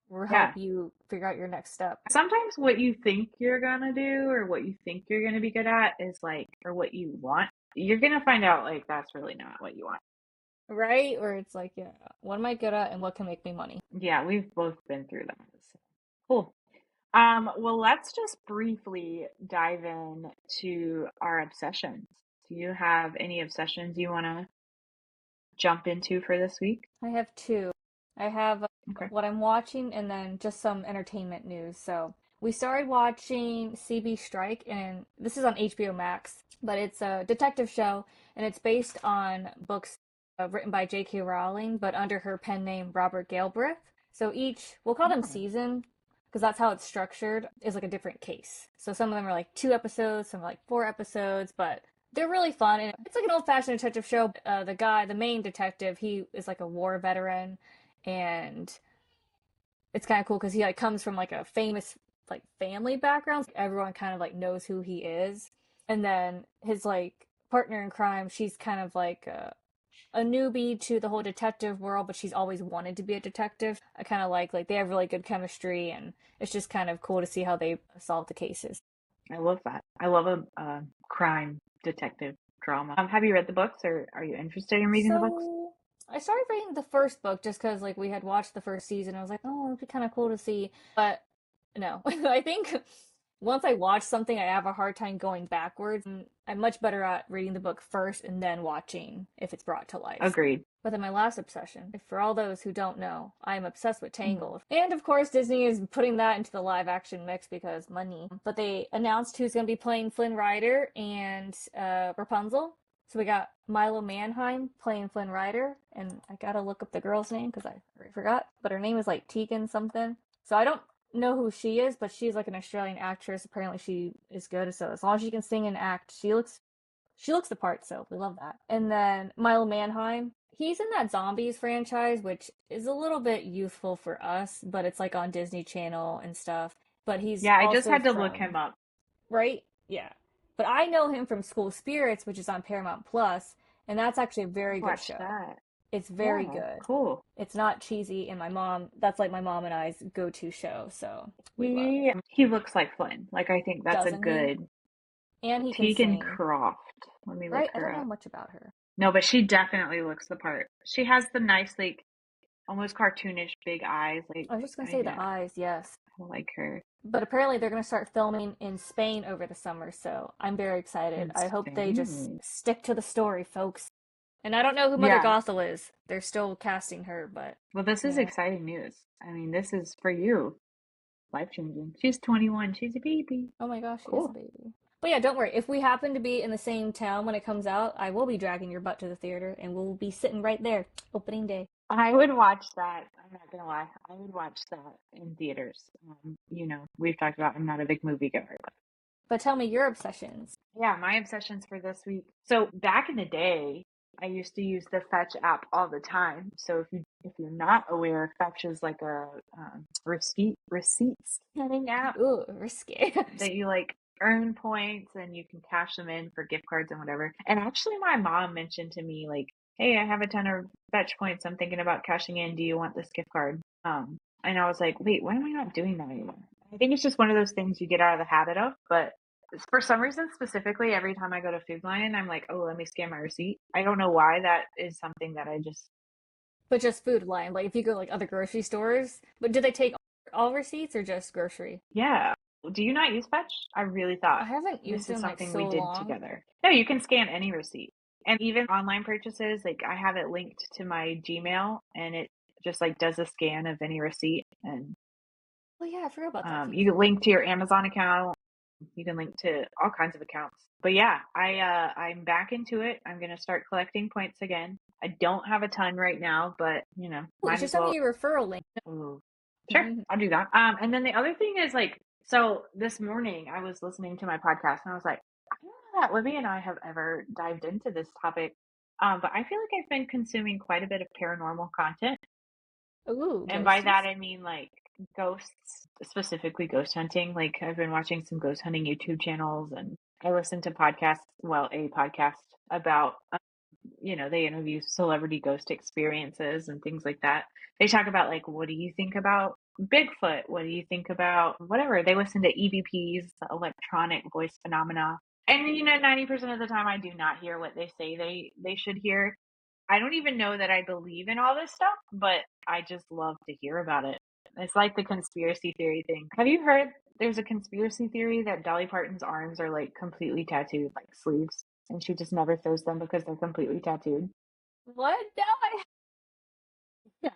will help Yeah. you figure out your next step. Sometimes what you think you're gonna do or what you think you're gonna be good at is or what you want. You're gonna find out that's really not what you want. Right? Or it's like, yeah, what am I good at and what can make me money? Yeah, we've both been through that. So. Cool. Well, let's just briefly dive in to our obsessions. Do you have any obsessions you want to jump into for this week? I have two. I have Okay. what I'm watching and then just some entertainment news. So we started watching CB Strike, and this is on HBO Max, but it's a detective show, and it's based on books written by J.K. Rowling, but under her pen name Robert Galbraith. So we'll call them Oh, season, because that's how it's structured, is like a different case. So some of them are like 2 episodes, some are like 4 episodes, but they're really fun. And it's like an old-fashioned detective show. The main detective, he is like a war veteran, and it's kind of cool because he like comes from like a famous like family background. Everyone kind of like knows who he is, and then his like partner in crime, she's kind of like a newbie to the whole detective world, but she's always wanted to be a detective. I kind of like they have really good chemistry, and it's just kind of cool to see how they solve the cases. I love that. I love a crime detective drama. Have you read the books, or are you interested in reading the books? So I started reading the first book just because like we had watched the first season. I was like, oh, it'd be kind of cool to see, but no, I think once I watch something, I have a hard time going backwards. And I'm much better at reading the book first and then watching if it's brought to life. Agreed. But then my last obsession, for all those who don't know, I am obsessed with Mm. Tangled. And of course, Disney is putting that into the live action mix because money. But they announced who's going to be playing Flynn Rider and Rapunzel. So we got Milo Manheim playing Flynn Rider, and I gotta look up the girl's name because I already forgot. But her name is like Tegan something. So I don't know who she is, but she's like an Australian actress. Apparently she is good. So as long as she can sing and act, she looks the part, so we love that. And then Milo Manheim, he's in that Zombies franchise, which is a little bit youthful for us, but it's like on Disney Channel and stuff. But he's Yeah, I just also had to look him from, up. right? Yeah. But I know him from School Spirits, which is on Paramount Plus, and that's actually a very good Watch show. that. It's very Yeah, good. cool. It's not cheesy, and that's like my mom and I's go-to show, so we love it. He looks like Flynn. I think that's a Doesn't he? good And he can Tegan sing, Croft. Let me look right? I don't her know up. much about her. No, but she definitely looks the part. She has the nice, almost cartoonish big eyes. I was just gonna say I the eyes, yes. like her. But apparently they're going to start filming in Spain over the summer, so I'm very excited. In I hope they just Spain. stick to the story, folks. And I don't know who Mother Yeah. Gothel is. They're still casting her, but Well, this is yeah. exciting news. I mean, this is for you. Life changing. She's 21. She's a baby. Oh my gosh, she is a Cool. baby. But yeah, don't worry. If we happen to be in the same town when it comes out, I will be dragging your butt to the theater and we'll be sitting right there opening day. I would watch that. I'm not gonna lie. I would watch that in theaters. We've talked about I'm not a big movie goer, but But tell me your obsessions. yeah, my obsessions for this week. So back in the day, I used to use the Fetch app all the time. So if you're not aware, Fetch is like a receipt scanning app Ooh, risky. that you earn points and you can cash them in for gift cards and whatever. And actually, my mom mentioned to me "Hey, I have a ton of Fetch points. I'm thinking about cashing in. Do you want this gift card?" And I was like, "Wait, why am I not doing that anymore?" I think it's just one of those things you get out of the habit of, but for some reason, specifically, every time I go to Food Lion, I'm like, "Oh, let me scan my receipt." I don't know why that is something that I just. But just Food Lion. Like if you go like other grocery stores, but do they take All receipts or just grocery? Yeah. Do you not use Fetch? I really thought I haven't this used it is in like something we so did long. together. No, you can scan any receipt. And even online purchases, like I have it linked to my Gmail and it just like does a scan of any receipt and Well, yeah, I forgot about that you feature. can link to your Amazon account. You can link to all kinds of accounts. But yeah, I'm back into it. I'm gonna start collecting points again. I don't have a ton right now, but Oh, you might should as send well. me your referral link. Ooh. Sure, I'll do that. And then the other thing is like, so this morning I was listening to my podcast and I was like, I don't know that Libby and I have ever dived into this topic. But I feel like I've been consuming quite a bit of paranormal content. Ooh, And by that ghosties. I mean like ghosts, specifically ghost hunting. Like I've been watching some ghost hunting YouTube channels and I listen to podcasts, well, a podcast about they interview celebrity ghost experiences and things like that. They talk about like, what do you think about Bigfoot? What do you think about whatever? They listen to EVPs, electronic voice phenomena. And 90% of the time I do not hear what they say they should hear. I don't even know that I believe in all this stuff, but I just love to hear about it. It's like the conspiracy theory thing. Have you heard there's a conspiracy theory that Dolly Parton's arms are like completely tattooed, like sleeves, and she just never throws them because they're completely tattooed? What? No, Yeah.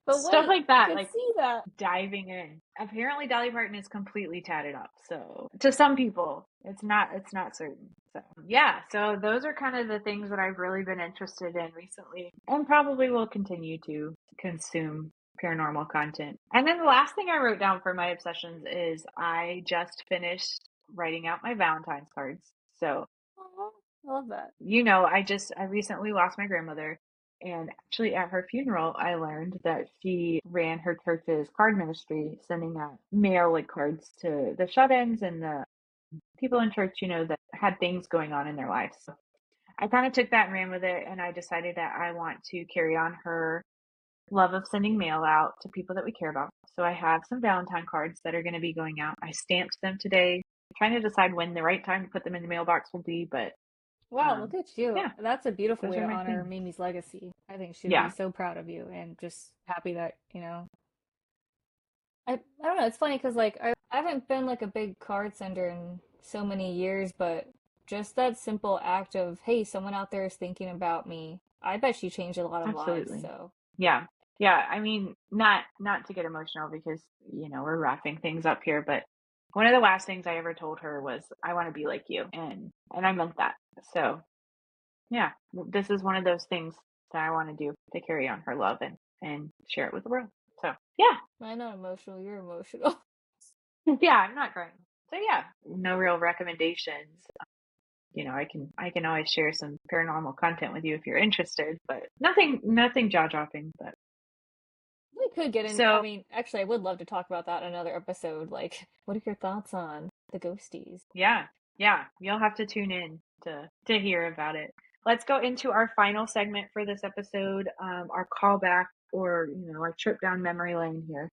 but Stuff wait, like I that, could like see that. diving in. Apparently Dolly Parton is completely tatted up. So to some people, it's not certain. So yeah, so those are kind of the things that I've really been interested in recently and probably will continue to consume paranormal content. And then the last thing I wrote down for my obsessions is I just finished writing out my Valentine's cards. So Oh, I love that. I recently lost my grandmother. And actually, at her funeral, I learned that she ran her church's card ministry, sending out mail like cards to the shut ins and the people in church, that had things going on in their lives. So I kind of took that and ran with it. And I decided that I want to carry on her love of sending mail out to people that we care about. So I have some Valentine cards that are going to be going out. I stamped them today. I'm trying to decide when the right time to put them in the mailbox will be, but Wow, look at you. yeah, That's a beautiful those way are to my honor things. Mimi's legacy. I think she'd be Yeah, so proud of you and just happy that, I don't know, it's funny because like I haven't been like a big card sender in so many years, but just that simple act of, hey, someone out there is thinking about me. I bet she changed a lot of lives, absolutely. so. Yeah. Yeah. I mean, not to get emotional because, we're wrapping things up here, but one of the last things I ever told her was, I want to be like you. And I meant that. So yeah, this is one of those things that I want to do to carry on her love and share it with the world. So yeah. I'm not emotional, you're emotional. Yeah, I'm not crying. So yeah, no real recommendations. I can always share some paranormal content with you if you're interested, but nothing jaw dropping. But We could get in, I so mean, actually, I would love to talk about that in another episode. Like, what are your thoughts on the ghosties? yeah, yeah, you'll have to tune in to hear about it. Let's go into our final segment for this episode, our callback or our trip down memory lane here.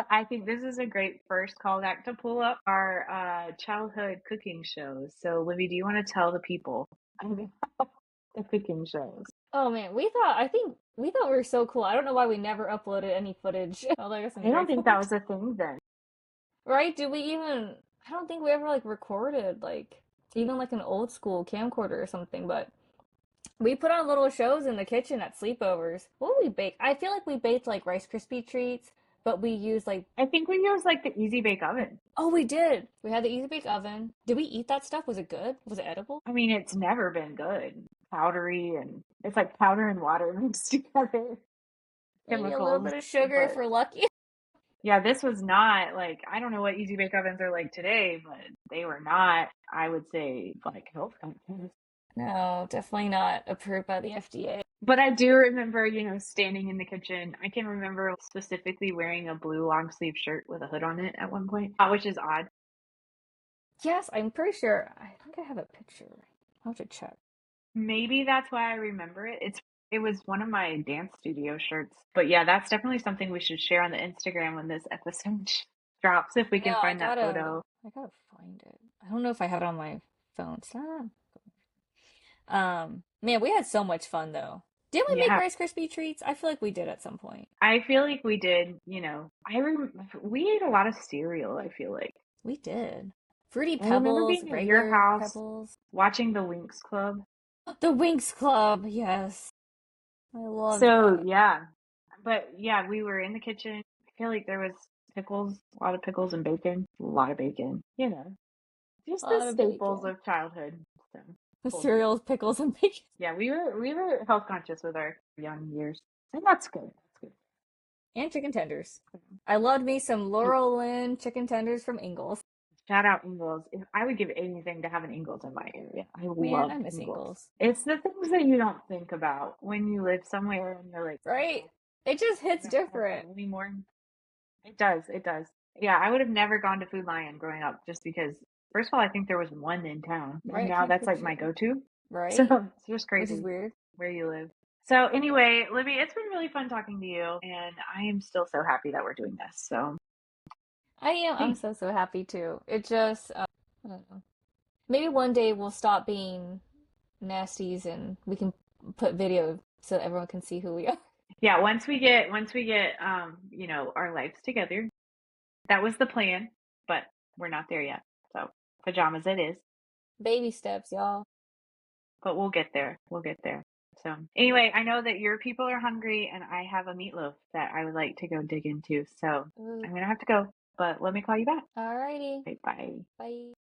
I think this is a great first callback to pull up our childhood cooking shows. So, Livy, do you want to tell the people the cooking shows? Oh man, I think we thought we were so cool. I don't know why we never uploaded any footage. Although I guess I'm I don't think grateful. that was a thing then. Right? Did we even, I don't think we ever like recorded like even like an old school camcorder or something, but we put on little shows in the kitchen at sleepovers. What would we bake? I feel like we baked like Rice Krispie treats, but we used like, I think we used like the Easy Bake Oven. oh, we did. We had the Easy Bake Oven. Did we eat that stuff? Was it good? Was it edible? I mean, it's never been good. Powdery and it's like powder and water mixed together, Maybe a little chemicals. bit of sugar if But we're lucky. yeah, this was not like, I don't know what Easy Bake Ovens are like today, but they were not, I would say, like health conscious. No, definitely not approved by the FDA. But I do remember, standing in the kitchen. I can remember specifically wearing a blue long sleeve shirt with a hood on it at one point, which is odd. Yes, I'm pretty sure. I think I have a picture. I'll have to check. Maybe that's why I remember it. It was one of my dance studio shirts. But yeah, that's definitely something we should share on the Instagram when this episode drops if we I know, can find that photo. I gotta find it. I don't know if I have it on my phone. Man, we had so much fun though. Did we make Yeah, Rice Krispie treats? I feel like we did at some point. I feel like we did, we ate a lot of cereal, I feel like. We did. Fruity I remember Pebbles, being at your regular house Pebbles. watching the Winx Club. The Winx Club, yes. I loved So, that. yeah. But yeah, we were in the kitchen. I feel like there was pickles, a lot of pickles and bacon, a lot of bacon, just A the lot of staples bacon. of childhood. So, The full circle. cereals, pickles, and bacon. Yeah, we were health conscious with our young years. And that's good. That's And chicken tenders. good. I loved me some Laurel Lynn chicken tenders from Ingles. Shout out Ingles. I would give anything to have an Ingles in my area. I Man, love I miss Ingles. Ingles. It's the things that you don't think about when you live somewhere and you're like, Right? oh, It just I hits don't have that different. anymore. It does. It does. Yeah, I would have never gone to Food Lion growing up just because, first of all, I think there was one in town, and Right? now Can't that's like my picture. go-to. So Right? it's just Which is crazy weird. where you live. So anyway, Libby, it's been really fun talking to you, and I am still so happy that we're doing this. So I am. I'm hey, so, so happy too. It just, I don't know. Maybe one day we'll stop being nasties and we can put video so that everyone can see who we are. yeah, once we get our lives together, that was the plan, but we're not there yet. So pajamas it is, Baby steps, y'all. but we'll get there. We'll get there. So anyway, I know that your people are hungry and I have a meatloaf that I would like to go dig into. So Ooh. I'm gonna have to go, but let me call you back. Alrighty. Okay, bye. Bye.